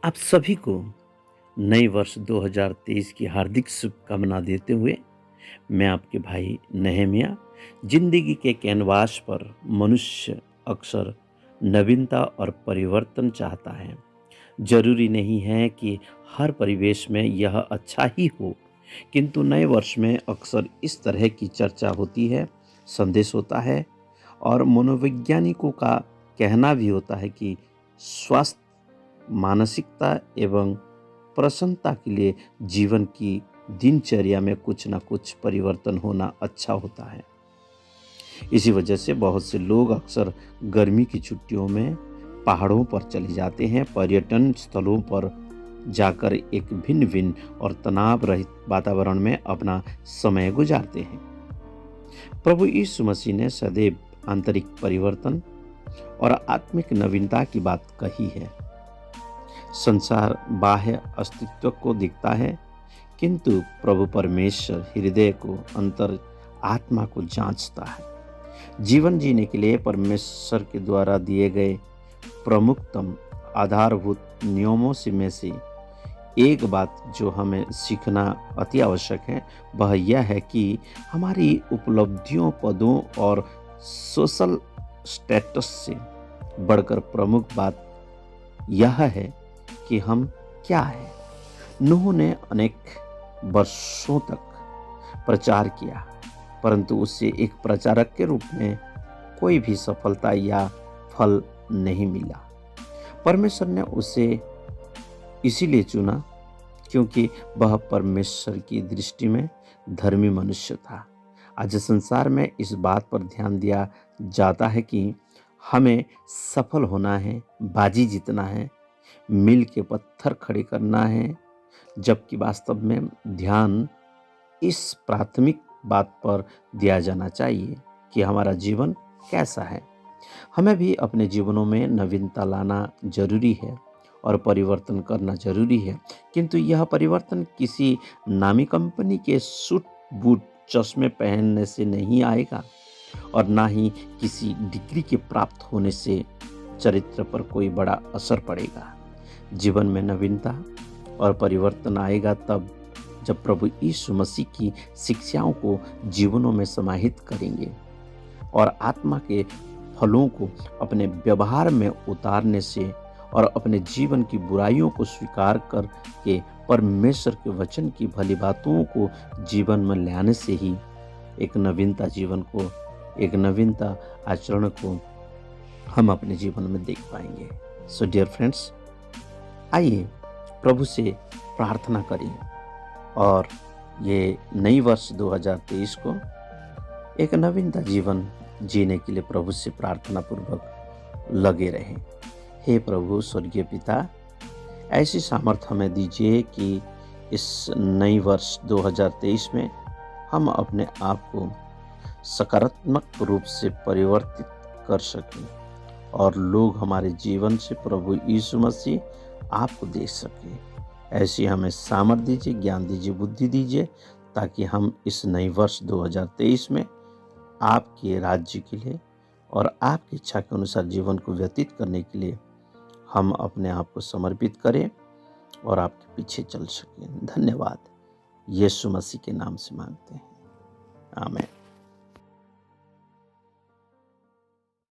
आप सभी को नए वर्ष 2023 की हार्दिक शुभकामना देते हुए मैं आपके भाई नहमिया। जिंदगी के कैनवास पर मनुष्य अक्सर नवीनता और परिवर्तन चाहता है। जरूरी नहीं है कि हर परिवेश में यह अच्छा ही हो, किंतु नए वर्ष में अक्सर इस तरह की चर्चा होती है, संदेश होता है और मनोवैज्ञानिकों का कहना भी होता है कि स्वास्थ्य, मानसिकता एवं प्रसन्नता के लिए जीवन की दिनचर्या में कुछ ना कुछ परिवर्तन होना अच्छा होता है। इसी वजह से बहुत से लोग अक्सर गर्मी की छुट्टियों में पहाड़ों पर चले जाते हैं, पर्यटन स्थलों पर जाकर एक भिन्न भिन्न और तनाव रहित वातावरण में अपना समय गुजारते हैं। प्रभु यीशु मसीह ने सदैव आंतरिक परिवर्तन और आत्मिक नवीनता की बात कही है। संसार बाह्य अस्तित्व को दिखता है, किंतु प्रभु परमेश्वर हृदय को, अंतर आत्मा को जांचता है। जीवन जीने के लिए परमेश्वर के द्वारा दिए गए प्रमुखतम आधारभूत नियमों में से एक बात जो हमें सीखना अति आवश्यक है, वह यह है कि हमारी उपलब्धियों, पदों और सोशल स्टेटस से बढ़कर प्रमुख बात यह है कि हम क्या हैं। नूह ने अनेक वर्षों तक प्रचार किया, परंतु उससे एक प्रचारक के रूप में कोई भी सफलता या फल नहीं मिला। परमेश्वर ने उसे इसीलिए चुना क्योंकि वह परमेश्वर की दृष्टि में धर्मी मनुष्य था। आज संसार में इस बात पर ध्यान दिया जाता है कि हमें सफल होना है, बाजी जीतना है, मील के पत्थर खड़े करना है, जबकि वास्तव में ध्यान इस प्राथमिक बात पर दिया जाना चाहिए कि हमारा जीवन कैसा है। हमें भी अपने जीवनों में नवीनता लाना जरूरी है और परिवर्तन करना जरूरी है, किंतु यह परिवर्तन किसी नामी कंपनी के सूट बूट चश्मे पहनने से नहीं आएगा और ना ही किसी डिग्री के प्राप्त होने से चरित्र पर कोई बड़ा असर पड़ेगा। जीवन में नवीनता और परिवर्तन आएगा तब जब प्रभु यीशु मसीह की शिक्षाओं को जीवनों में समाहित करेंगे और आत्मा के फलों को अपने व्यवहार में उतारने से और अपने जीवन की बुराइयों को स्वीकार करके परमेश्वर के वचन की भली बातों को जीवन में लाने से ही एक नवीनता जीवन को, एक नवीनता आचरण को हम अपने जीवन में देख पाएंगे। सो डियर फ्रेंड्स, आइए प्रभु से प्रार्थना करें और ये नई वर्ष 2023 को एक नवीनता जीवन जीने के लिए प्रभु से प्रार्थना पूर्वक लगे रहें। हे प्रभु स्वर्गीय पिता, ऐसी सामर्थ हमें दीजिए कि इस नई वर्ष 2023 में हम अपने आप को सकारात्मक रूप से परिवर्तित कर सकें और लोग हमारे जीवन से प्रभु यीशु मसीह आपको देख सकें। ऐसी हमें सामर्थ दीजिए, ज्ञान दीजिए, बुद्धि दीजिए, ताकि हम इस नई वर्ष 2023 में आपके राज्य के लिए और आपकी इच्छा के अनुसार जीवन को व्यतीत करने के लिए हम अपने आप को समर्पित करें और आपके पीछे चल सकें। धन्यवाद। यीशु मसीह के नाम से मांगते हैं, आमीन।